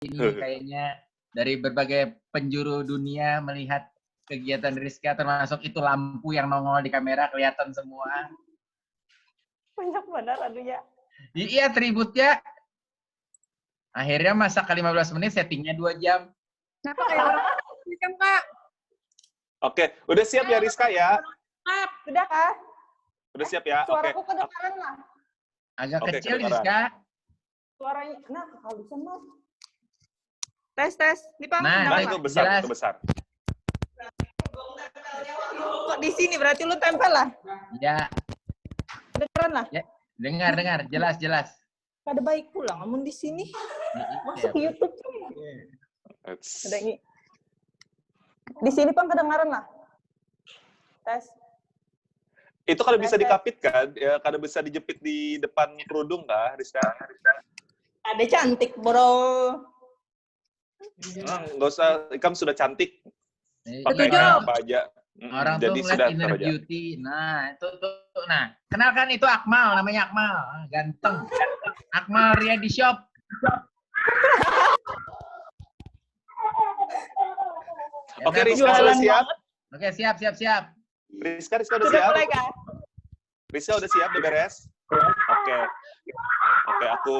ini kayaknya dari berbagai penjuru dunia melihat kegiatan Rizka, termasuk itu lampu yang nongol di kamera kelihatan semua. Banyak benar adunya. Iya, tributnya. Akhirnya masak ke 15 menit, settingnya 2 jam. Kenapa kayak orang jam, Kak? Oke, udah siap ya Rizka ya? Sudah kah? Udah siap ya? Oke. Suaraku kedengaran lah. Agak Oke, kecil, kedengaran. Rizka. Suaranya, nah kehabisan mas. Tes. Ini Bang. Nah, Nah, itu besar, jelas. itu besar. Kok di sini berarti lu tempel lah? Ya, Kedengaran lah. ya. Dengar. Jelas. Kada baik pula, namun di sini. Masuk ke YouTube. Ada ini. Di sini pun kedengaran lah. Tes. Itu kalau bisa dikapit kan? Ya, kalau bisa dijepit di depan kerudung kah, Rizka? Ada cantik, bro. Nggak usah, Ikam sudah cantik. Pakai Setuju. apa aja. Orang Jadi tuh sudah ngeliat inner taruh aja. beauty. Nah, itu tuh. Nah, kenalkan itu Akmal, namanya Akmal. Ganteng. Akmal Riyadi Shop. Oke, Rizka sudah siap? Oke, siap. Rizka udah Sudah siap? mulai kah? Rizka udah siap, udah beres? Oke, aku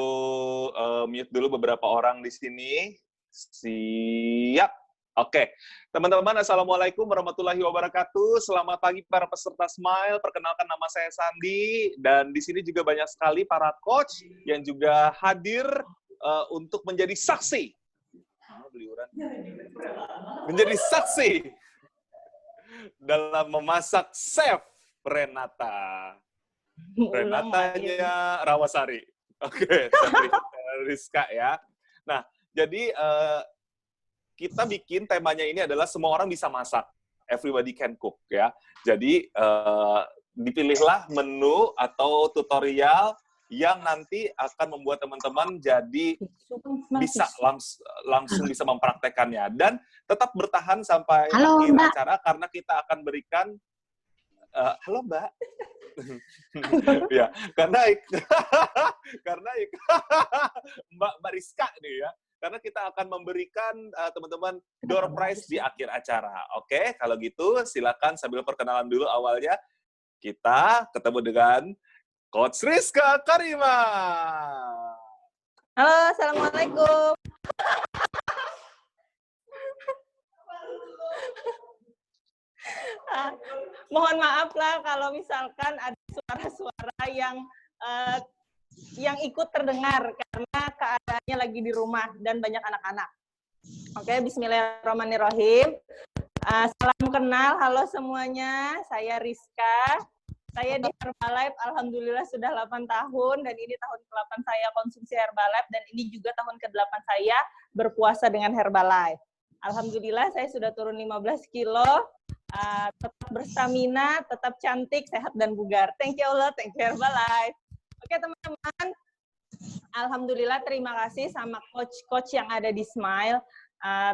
mute dulu beberapa orang di sini. Siap. Oke, teman-teman, Assalamualaikum warahmatullahi wabarakatuh. Selamat pagi para peserta Smile. Perkenalkan, nama saya Sandi, dan di sini juga banyak sekali para coach yang juga hadir untuk menjadi saksi. Menjadi saksi dalam memasak chef Renata. Renatanya Rawasari. Oke, Rizka ya. Nah, jadi kita bikin temanya ini adalah semua orang bisa masak. Everybody can cook ya. Jadi dipilihlah menu atau tutorial yang nanti akan membuat teman-teman jadi bisa langsung bisa mempraktekannya, dan tetap bertahan sampai akhir acara karena kita akan berikan halo Mbak. Ya, karena Mbak Rizka nih ya. Karena kita akan memberikan teman-teman door prize di akhir acara. Oke, kalau gitu silakan sambil perkenalan dulu awalnya. Kita ketemu dengan Coach Rizka Karima. Halo, Assalamualaikum. Mohon maaf lah kalau misalkan ada suara-suara yang ikut terdengar karena keadaannya lagi di rumah dan banyak anak-anak. Oke, bismillahirrahmanirrahim. Salam kenal, halo semuanya. Saya Rizka. Saya di Herbalife, alhamdulillah sudah 8 tahun, dan ini tahun ke-8 saya konsumsi Herbalife, dan ini juga tahun ke-8 saya berpuasa dengan Herbalife. Alhamdulillah saya sudah turun 15 kilo, tetap berstamina, tetap cantik, sehat, dan bugar. Thank you Allah, thank you Herbalife. Oke teman-teman, alhamdulillah terima kasih sama coach-coach yang ada di Smile,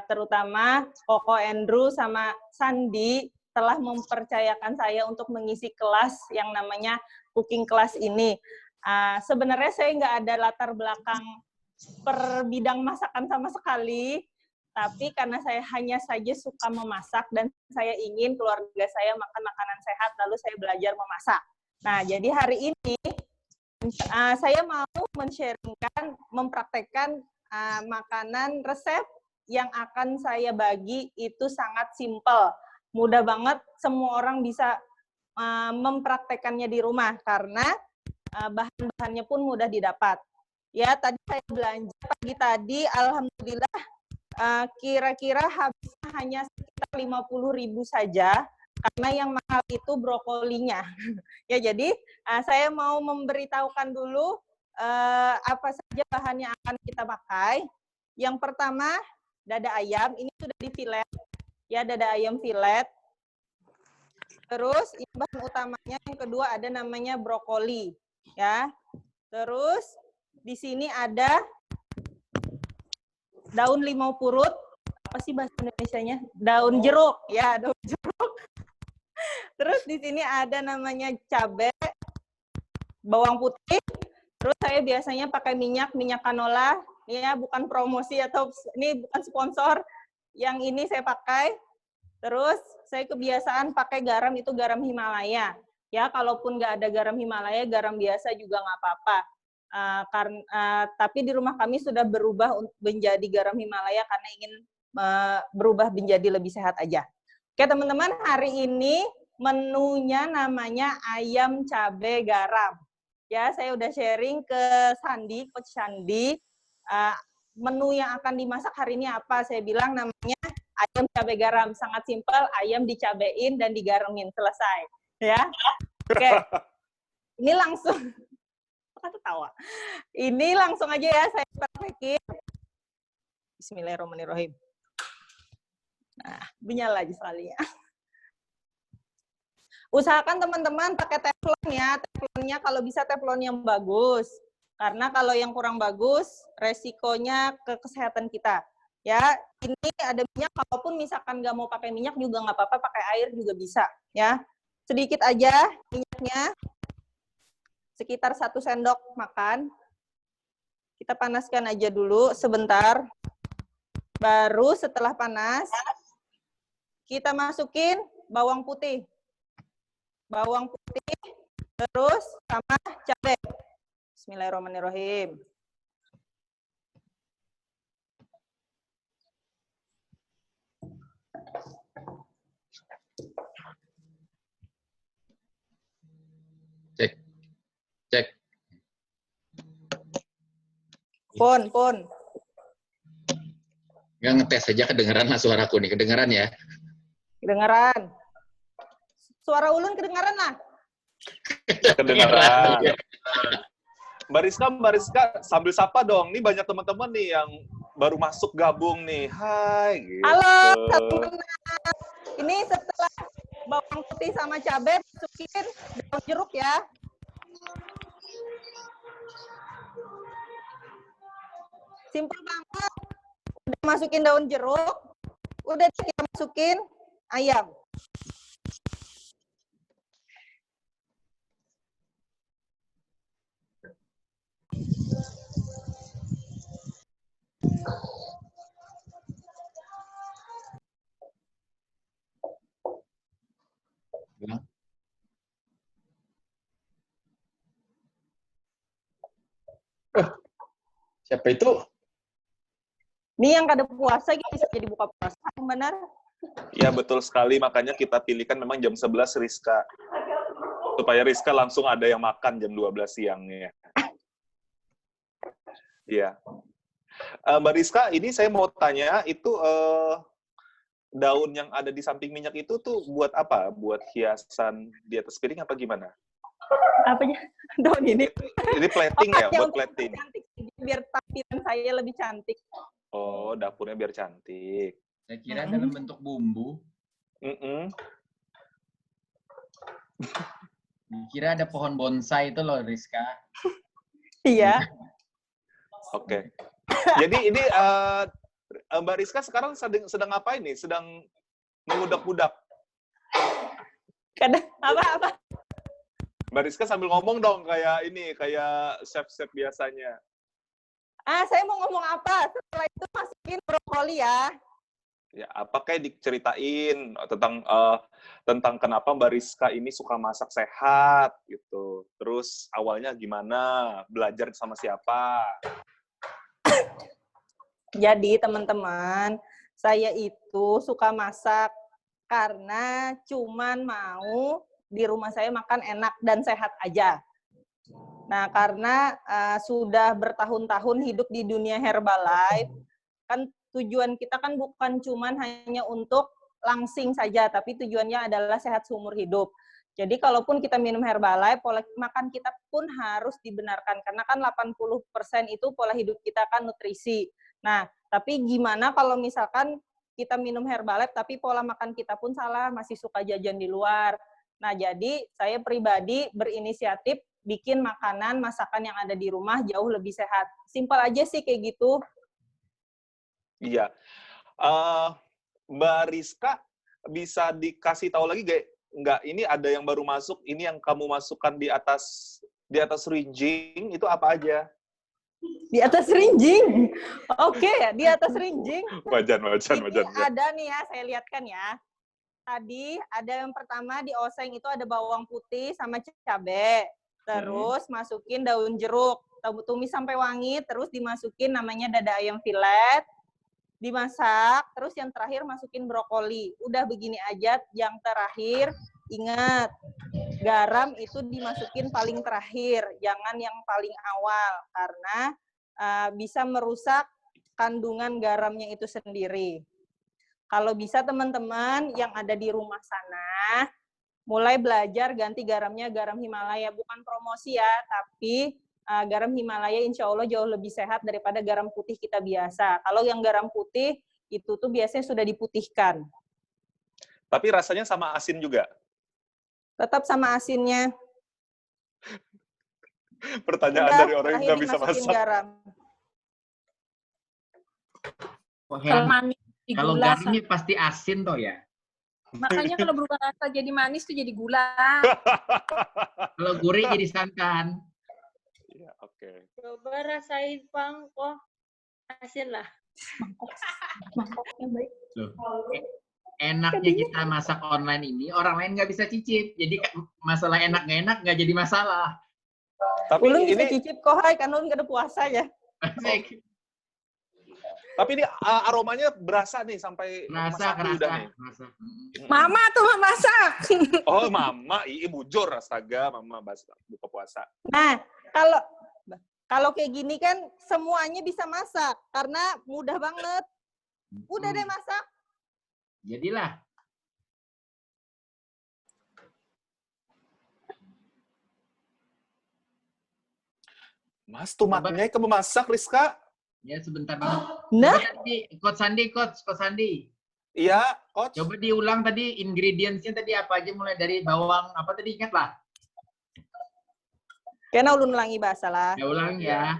terutama Koko Andrew sama Sandi, telah mempercayakan saya untuk mengisi kelas yang namanya cooking class ini. Sebenarnya saya nggak ada latar belakang per bidang masakan sama sekali, tapi karena saya hanya saja suka memasak dan saya ingin keluarga saya makan makanan sehat, lalu saya belajar memasak. Nah, jadi hari ini saya mau men-sharingkan, mempraktekkan makanan resep yang akan saya bagi itu sangat simple. Mudah banget, semua orang bisa mempraktekannya di rumah karena bahan-bahannya pun mudah didapat. Ya, tadi saya belanja pagi tadi, alhamdulillah kira-kira habisnya hanya sekitar 50.000 saja karena yang mahal itu brokolinya. Ya, jadi saya mau memberitahukan dulu apa saja bahan yang akan kita pakai. Yang pertama, dada ayam, ini sudah di-filet. Ya, dada ayam filet. Terus ini bahan utamanya yang kedua ada namanya brokoli, ya. Terus di sini ada daun limau purut. Apa sih bahasa Indonesianya? Daun jeruk, ya, daun jeruk. Terus di sini ada namanya cabai, bawang putih. Terus saya biasanya pakai minyak canola Ini ya bukan promosi atau ini bukan sponsor. Yang ini saya pakai. Terus saya kebiasaan pakai garam itu garam Himalaya. Ya, kalaupun nggak ada garam Himalaya, garam biasa juga nggak apa-apa. Tapi di rumah kami sudah berubah menjadi garam Himalaya karena ingin berubah menjadi lebih sehat aja. Oke teman-teman, hari ini menunya namanya ayam cabai garam. Ya, saya udah sharing ke Sandi, Coach Sandi. Menu yang akan dimasak hari ini apa? Saya bilang namanya ayam cabai garam. Sangat simpel, ayam dicabein dan digaramin. Selesai. Ya, oke. Ini langsung, ketawa. Ini langsung aja ya, saya praktekin. Bismillahirrahmanirrahim. Nah, menyala aja sekalinya. Usahakan teman-teman pakai teflon ya. Teflonnya kalau bisa teflon yang bagus. Karena kalau yang kurang bagus, resikonya ke kesehatan kita. Ya, ini ada minyak. Kalaupun misalkan nggak mau pakai minyak juga nggak apa-apa, pakai air juga bisa. Ya, sedikit aja minyaknya. Sekitar 1 sendok makan. Kita panaskan aja dulu sebentar. Baru setelah panas, kita masukin bawang putih. Bawang putih, terus sama cabai. Bismillahirrahmanirrahim. Cek. Pun. Nggak ngetes aja kedengeran lah suaraku nih. Kedengeran ya? Kedengeran. Suara ulun kedengaran lah. Kedengaran. Mbak Rizka, sambil sapa dong. Ini banyak teman-teman nih yang baru masuk gabung nih. Hai. Gitu. Halo, teman-teman. Ini setelah bawang putih sama cabai, masukin daun jeruk ya. Simpel banget. Udah masukin daun jeruk, udah kita masukin ayam. Siapa itu? Ini yang kada puasa bisa jadi buka puasa, benar? Ya, betul sekali. Makanya kita pilihkan memang jam 11 Rizka. Supaya Rizka langsung ada yang makan jam 12 siangnya. Iya. Mbak Rizka, ini saya mau tanya, itu daun yang ada di samping minyak itu tuh buat apa? Buat hiasan di atas piring apa gimana? Apanya? Daun ini? Ini plating ya, buat plating. Cantik, biar tampilan saya lebih cantik. Oh, dapurnya biar cantik. Saya kira dalam bentuk bumbu. Kira ada pohon bonsai itu loh, Rizka. Iya. Oke. Jadi ini Mbak Rizka sekarang sedang ngapain nih? Sedang mengudak-udak? Apa? Mbak Rizka sambil ngomong dong kayak chef-chef biasanya. Saya mau ngomong apa? Setelah itu masukin brokoli ya. Ya, apa kayak diceritain tentang kenapa Mbak Rizka ini suka masak sehat gitu. Terus awalnya gimana? Belajar sama siapa? Jadi teman-teman, saya itu suka masak karena cuman mau di rumah saya makan enak dan sehat aja. Nah, karena sudah bertahun-tahun hidup di dunia Herbalife, kan tujuan kita kan bukan cuman hanya untuk langsing saja, tapi tujuannya adalah sehat seumur hidup. Jadi kalaupun kita minum Herbalife, pola makan kita pun harus dibenarkan. Karena kan 80% itu pola hidup kita kan nutrisi. Nah, tapi gimana kalau misalkan kita minum Herbalife, tapi pola makan kita pun salah, masih suka jajan di luar. Nah, jadi saya pribadi berinisiatif bikin makanan, masakan yang ada di rumah jauh lebih sehat. Simpel aja sih kayak gitu. Iya. Mbak Rizka, bisa dikasih tahu lagi nggak? Ini ada yang baru masuk, ini yang kamu masukkan di atas rinjing, itu apa aja? Di atas rinjing. Oke, di atas rinjing. Wajan. Ini ada nih ya, saya lihatkan ya. Tadi ada yang pertama di oseng itu ada bawang putih sama cabai. Terus masukin daun jeruk. Tumis sampai wangi, terus dimasukin namanya dada ayam filet. Dimasak, terus yang terakhir masukin brokoli. Udah begini aja, yang terakhir ingat, garam itu dimasukin paling terakhir, jangan yang paling awal, karena bisa merusak kandungan garamnya itu sendiri. Kalau bisa teman-teman yang ada di rumah sana, mulai belajar ganti garamnya garam Himalaya. Bukan promosi ya, tapi garam Himalaya insya Allah jauh lebih sehat daripada garam putih kita biasa. Kalau yang garam putih, itu tuh biasanya sudah diputihkan. Tapi rasanya sama asin juga? Tetap sama asinnya. Pertanyaan Udah, dari orang yang nggak bisa masak. Garam. Kalau garamnya pasti asin toh ya. Makanya kalau berubah rasa jadi manis tuh jadi gula. Kalau gurih jadi santan. Iya, oke. Coba rasain, Pang. Kok asin lah. Mangkoknya baik. Loh. Enaknya kita masak online ini, orang lain nggak bisa cicip. Jadi masalah enak nggak enak nggak jadi masalah. Tapi Ulun bisa ini cicip kok, Hai, kan Ulun ada puasa ya. Tapi ini aromanya berasa nih sampai Rasa. Mama tuh masak. Oh, Mama, bujur astaga, Mama buka puasa. Nah, kalau kayak gini kan semuanya bisa masak karena mudah banget. Udah deh masak. Jadilah. Mas, tomatnya kamu masak, Rizka? Ya sebentar dulu. Nah, Coach Sandi. Iya, Coach. Coba diulang tadi ingredients-nya tadi apa aja, mulai dari bawang apa tadi, ingat lah. kena ulun ulangi bahasa lah. Ya ulang ya.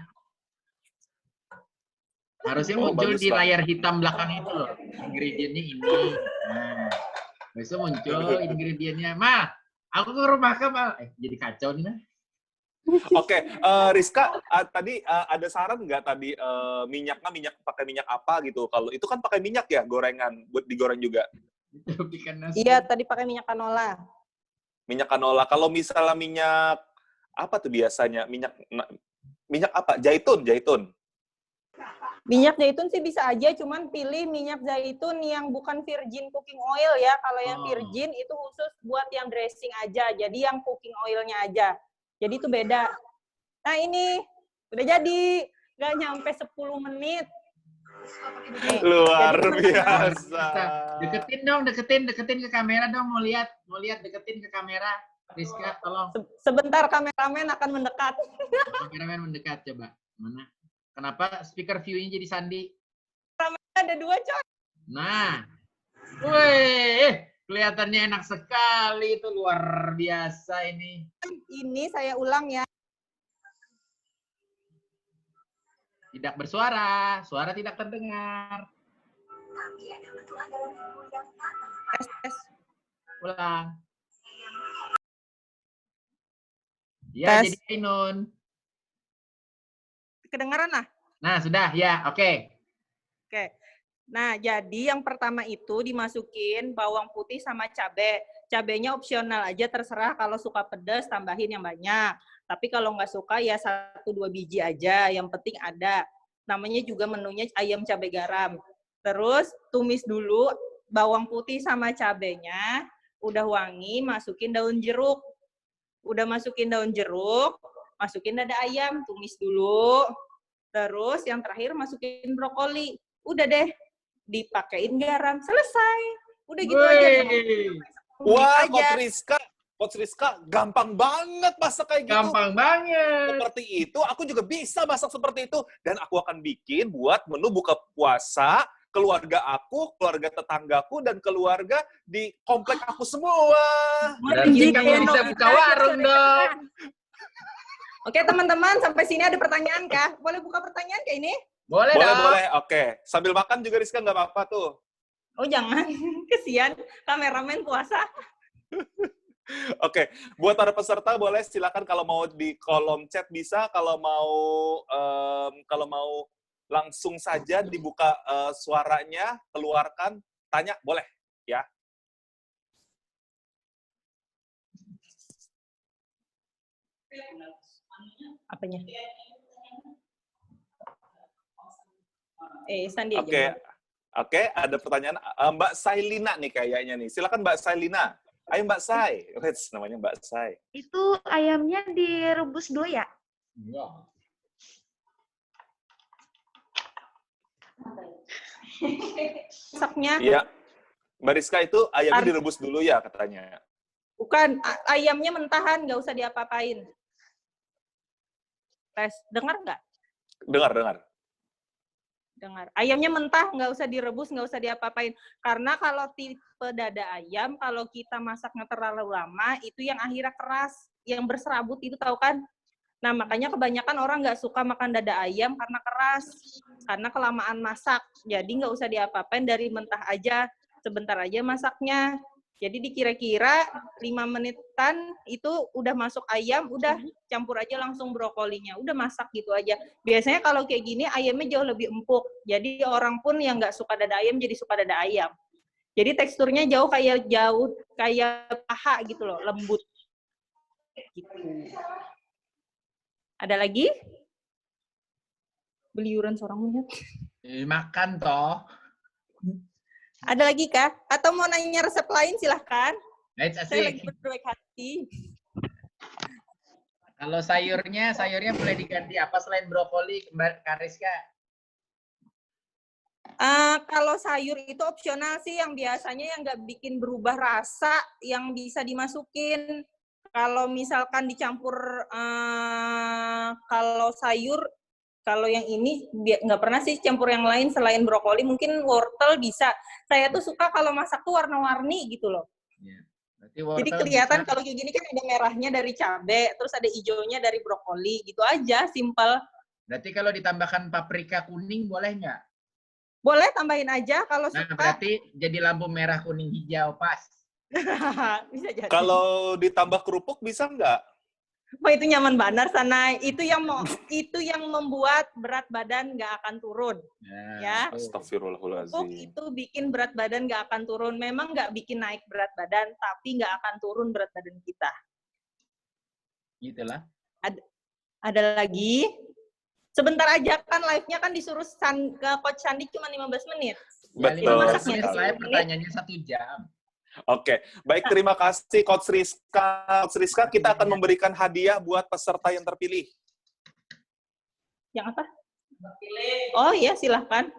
Harusnya Oh, muncul bagus di banget. layar hitam belakang itu loh. Ingredientnya ini. Nah, besok muncul ingredientnya. Ma, aku ke rumah kamu. Jadi kacau nih, Nah. Oke, Rizka, tadi ada saran nggak tadi minyaknya pakai minyak apa gitu? Kalau itu kan pakai minyak ya, gorengan buat digoreng juga. Iya, tadi pakai minyak canola. Minyak canola. Kalau misalnya minyak apa tuh biasanya? Minyak apa? Zaitun. Minyak zaitun sih bisa aja, cuman pilih minyak zaitun yang bukan virgin cooking oil ya. Kalau yang virgin itu khusus buat yang dressing aja, jadi yang cooking oilnya aja. Jadi itu beda. Nah ini, udah jadi. Nggak nyampe 10 menit. Nih, Luar jadi biasa. Deketin ke kamera dong, mau lihat deketin ke kamera. Rizka, tolong. Sebentar kameramen akan mendekat. Kameramen mendekat coba. Mana? Kenapa speaker view-nya jadi Sandi? Ada 2 coy. Nah. Wih, kelihatannya enak sekali, itu luar biasa ini. Ini saya ulang ya. Tidak bersuara, suara tidak terdengar. Tes. Ulang. Ya, Tes. jadi Ainun. Kedengaran lah? Nah, sudah ya, oke. Oke. Nah, jadi yang pertama itu dimasukin bawang putih sama cabai. Cabainya opsional aja, terserah kalau suka pedas tambahin yang banyak. Tapi kalau nggak suka ya 1-2 biji aja, yang penting ada. Namanya juga menunya ayam cabai garam. Terus tumis dulu bawang putih sama cabainya, udah wangi, masukin daun jeruk. Udah masukin daun jeruk, masukin dada ayam, tumis dulu. Terus yang terakhir masukin brokoli. Udah deh, dipakein garam, selesai. Udah gitu aja. Wah, aja. Coach Rizka, gampang banget masak kayak gitu. Gampang banget. Seperti itu, aku juga bisa masak seperti itu. Dan aku akan bikin buat menu buka puasa, keluarga aku, keluarga tetanggaku, dan keluarga di komplek aku semua. Berarti kamu bisa buka warung dong. Oke, teman-teman, sampai sini ada pertanyaan kah? Boleh buka pertanyaan kayak ini? Boleh dong. Boleh. Oke. Sambil makan juga Rizka nggak apa-apa tuh. Oh, jangan. Kesian, kameramen puasa. Oke, buat para peserta boleh silakan kalau mau di kolom chat bisa, kalau mau langsung saja dibuka suaranya, keluarkan, tanya boleh ya. Apanya? Sandi aja. Oke, oke, ada pertanyaan Mbak Sailina nih kayaknya nih. Silakan Mbak Sailina. Ayo Mbak Sai. Wits, namanya Mbak Sai. Itu ayamnya direbus dulu ya? Enggak. Masaknya Iya. Mbak Rizka itu ayamnya direbus dulu ya katanya. bukan ayamnya mentahan, nggak usah diapa-apain. Tes, dengar nggak? Dengar, dengar. Dengar. Ayamnya mentah, nggak usah direbus, nggak usah diapa-apain. Karena kalau tipe dada ayam, kalau kita masaknya terlalu lama, itu yang akhirnya keras, yang berserabut itu tahu kan? Nah, makanya kebanyakan orang nggak suka makan dada ayam karena keras, karena kelamaan masak. Jadi nggak usah diapa-apain, dari mentah aja, sebentar aja masaknya. Jadi dikira-kira 5 menitan itu udah masuk ayam, udah campur aja langsung brokolinya. Udah masak gitu aja. Biasanya kalau kayak gini ayamnya jauh lebih empuk. Jadi orang pun yang nggak suka dada ayam jadi suka dada ayam. Jadi teksturnya jauh kayak paha gitu loh, lembut. Gitu. Ada lagi? Beliuran seorang monyet. Makan toh. Ada lagi kah? Atau mau nanya resep lain silahkan. Guys, Saya lagi asik. berbaik hati. Kalau sayurnya boleh diganti apa selain brokoli, Mbak Kariska? Kalau sayur itu opsional sih, yang biasanya yang nggak bikin berubah rasa, yang bisa dimasukin. Kalau misalkan dicampur, kalau sayur, kalau yang ini nggak pernah sih campur yang lain selain brokoli, mungkin wortel bisa. Saya tuh suka kalau masak tuh warna-warni gitu loh. Ya. Berarti Jadi wortel kelihatan bisa. kalau kayak gini kan ada merahnya dari cabai, terus ada hijaunya dari brokoli, gitu aja, simple. Berarti kalau ditambahkan paprika kuning boleh nggak? Boleh tambahin aja kalau Nah, suka. berarti jadi lampu merah kuning hijau pas. Bisa jadi. Kalau ditambah kerupuk bisa nggak? Oh, itu nyaman benar sana. Itu yang membuat berat badan nggak akan turun. Nah, Ya. tuh. Astagfirullahaladzim. Itu bikin berat badan nggak akan turun. Memang nggak bikin naik berat badan, tapi nggak akan turun berat badan kita. Gitulah. Ada lagi? Sebentar aja kan live-nya kan disuruh ke Coach Sandi cuma 15 menit. Ya, Betul 15 sekali. menit live, pertanyaannya 1 jam. Oke, baik, terima kasih Coach Rizka. Coach Rizka, kita akan memberikan hadiah buat peserta yang terpilih. Yang apa? Oh iya, silahkan.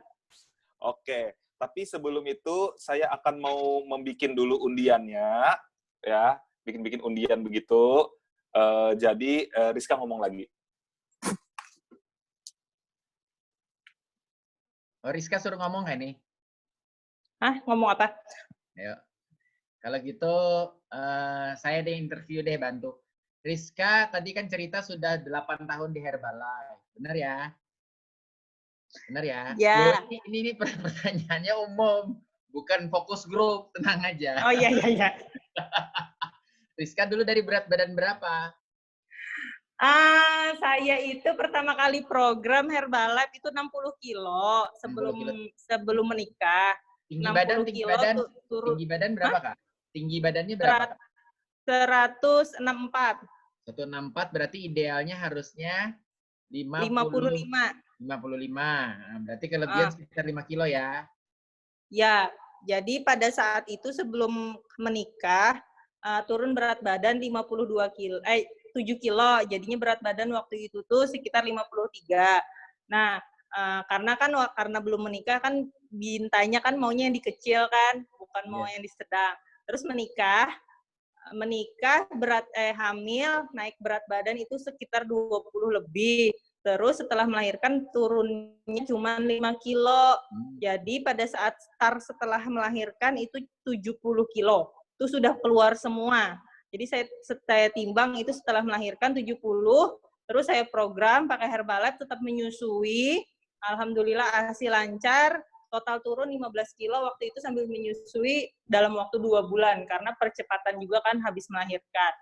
Oke, tapi sebelum itu saya akan mau membikin dulu undiannya, ya, bikin undian begitu. Jadi Rizka ngomong lagi. Oh, Rizka suruh ngomong nggak nih? Hah, ngomong apa? Ayo. Kalau gitu, saya deh interview deh, bantu. Rizka tadi kan cerita sudah 8 tahun di Herbalife. Benar ya? Benar ya? Ya. Loh, ini pertanyaannya umum. Bukan fokus grup, tenang aja. Oh iya. Rizka dulu dari berat badan berapa? Saya itu pertama kali program Herbalife itu 60 kilo sebelum menikah. Tinggi badan, tinggi badan berapa, Kak? Tinggi badannya berapa, Kak? 164. 164 berarti idealnya harusnya 55. 55. Nah, berarti kelebihan sekitar 5 kilo ya. Ya, jadi pada saat itu sebelum menikah turun berat badan 7 kilo. Jadinya berat badan waktu itu tuh sekitar 53. Nah, karena belum menikah kan bintanya kan maunya yang dikecil kan, bukan mau yang di sedang. Terus menikah hamil, naik berat badan itu sekitar 20 lebih. Terus setelah melahirkan turunnya cuma 5 kilo. Jadi pada saat setelah melahirkan itu 70 kilo. Itu sudah keluar semua. Jadi saya timbang itu setelah melahirkan 70, terus saya program pakai Herbalife tetap menyusui. Alhamdulillah ASI lancar. total turun 15 kilo waktu itu sambil menyusui dalam waktu 2 bulan, karena percepatan juga kan habis melahirkan.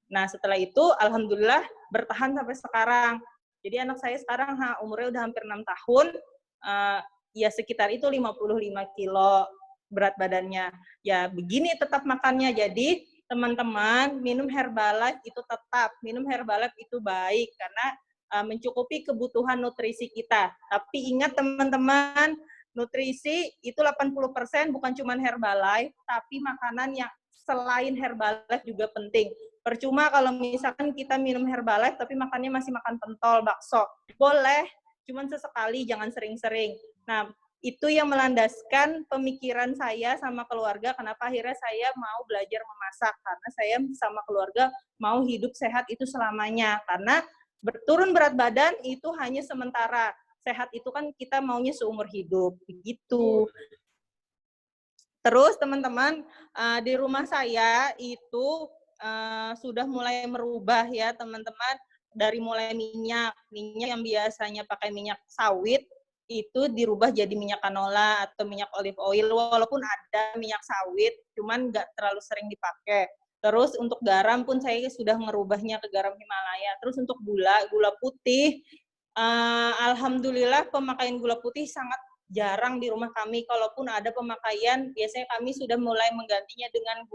Nah, setelah itu alhamdulillah bertahan sampai sekarang. Jadi anak saya sekarang umurnya udah hampir 6 tahun, ya sekitar itu 55 kilo berat badannya. Ya begini tetap makannya. Jadi teman-teman minum Herbalife itu tetap, minum Herbalife itu baik karena mencukupi kebutuhan nutrisi kita. Tapi ingat teman-teman, nutrisi itu 80% bukan cuma Herbalife, tapi makanan yang selain Herbalife juga penting. Percuma kalau misalkan kita minum Herbalife tapi makannya masih makan pentol, bakso. Boleh, cuman sesekali, jangan sering-sering. Nah, itu yang melandaskan pemikiran saya sama keluarga, kenapa akhirnya saya mau belajar memasak. Karena saya sama keluarga mau hidup sehat itu selamanya. Karena turun berat badan itu hanya sementara. Sehat itu kan kita maunya seumur hidup. Begitu. Terus teman-teman, di rumah saya itu sudah mulai merubah ya teman-teman, dari mulai minyak yang biasanya pakai minyak sawit itu dirubah jadi minyak canola atau minyak olive oil, walaupun ada minyak sawit cuman nggak terlalu sering dipakai. Terus untuk garam pun saya sudah merubahnya ke garam Himalaya. Terus untuk gula putih, alhamdulillah pemakaian gula putih sangat jarang di rumah kami. Kalaupun ada pemakaian, biasanya kami sudah mulai menggantinya dengan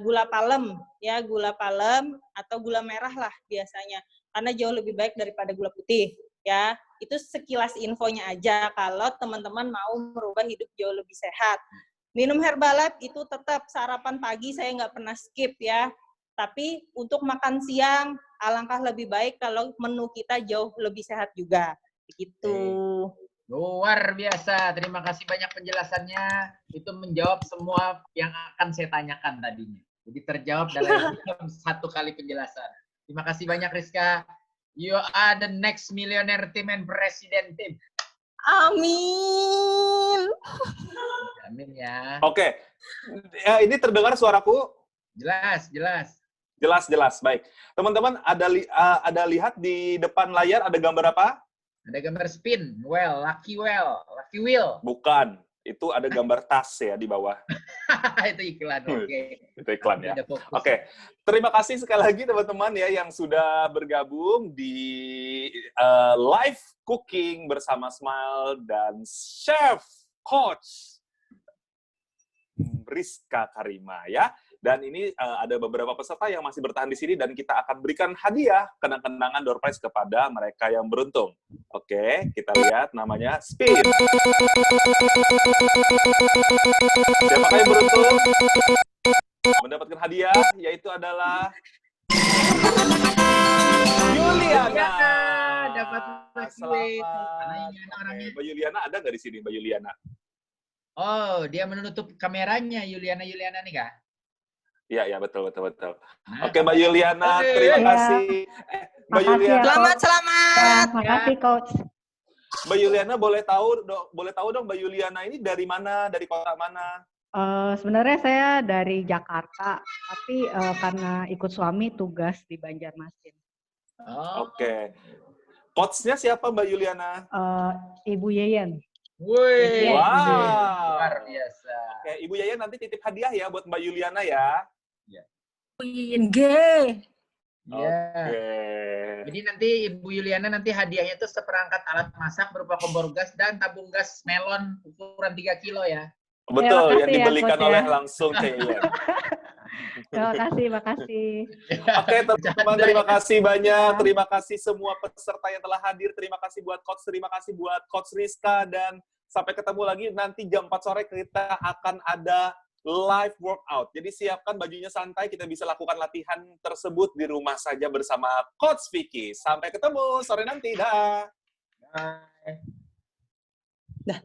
gula palem, ya gula palem atau gula merah lah biasanya, karena jauh lebih baik daripada gula putih. Ya, itu sekilas infonya aja kalau teman-teman mau merubah hidup jauh lebih sehat. Minum Herbalife itu tetap sarapan pagi saya nggak pernah skip ya. Tapi untuk makan siang alangkah lebih baik kalau menu kita jauh lebih sehat juga. Begitu. Luar biasa, terima kasih banyak penjelasannya. Itu menjawab semua yang akan saya tanyakan tadinya. Jadi terjawab dalam satu kali penjelasan. Terima kasih banyak Rizka. You are the next millionaire team and president team. Amin. Amin ya. Oke. Ya, ini terdengar suaraku? Jelas, jelas. Jelas. Baik. Teman-teman, ada lihat di depan layar ada gambar apa? Ada gambar spin, lucky wheel. Bukan. Itu ada gambar tas ya di bawah. Itu iklan, oke. Itu iklan ya. Oke. Terima kasih sekali lagi teman-teman ya yang sudah bergabung di live cooking bersama Smile dan Chef Coach Rizka Karima ya. Dan ini ada beberapa peserta yang masih bertahan di sini dan kita akan berikan hadiah kenang-kenangan door prize kepada mereka yang beruntung. Oke, kita lihat namanya spin. Siapa yang beruntung mendapatkan hadiah yaitu adalah Yuliana. Dapat Selamat. Mbak Yuliana ada nggak di sini, Mbak Yuliana? Oh, dia menutup kameranya Yuliana nih kak? Iya, betul. Oke, Mbak Yuliana, terima kasih. Mbak Yuliana. Selamat. Makasih Coach. Mbak Yuliana boleh tahu dong Mbak Yuliana ini dari mana, dari kota mana? Sebenarnya saya dari Jakarta, tapi karena ikut suami tugas di Banjarmasin. Oke. Coach-nya siapa Mbak Yuliana? Ibu Yeyen. Wih, wow. Luar biasa. Oke, Ibu Yeyen nanti titip hadiah ya buat Mbak Yuliana ya. G. Iya. Oke. Jadi nanti Ibu Yuliana nanti hadiahnya itu seperangkat alat masak berupa kompor gas dan tabung gas melon ukuran 3 kilo ya. Betul, yang makasih ya, dibelikan Coach, oleh ya. langsung Yeyen. Makasih. Oke, teman-teman, terima kasih banyak. Terima kasih semua peserta yang telah hadir. Terima kasih buat Coach, terima kasih buat Coach Rizka. Dan sampai ketemu lagi nanti jam 4 sore kita akan ada live workout. Jadi siapkan bajunya santai, kita bisa lakukan latihan tersebut di rumah saja bersama Coach Vicky. Sampai ketemu sore nanti. Dah. Bye. Dah.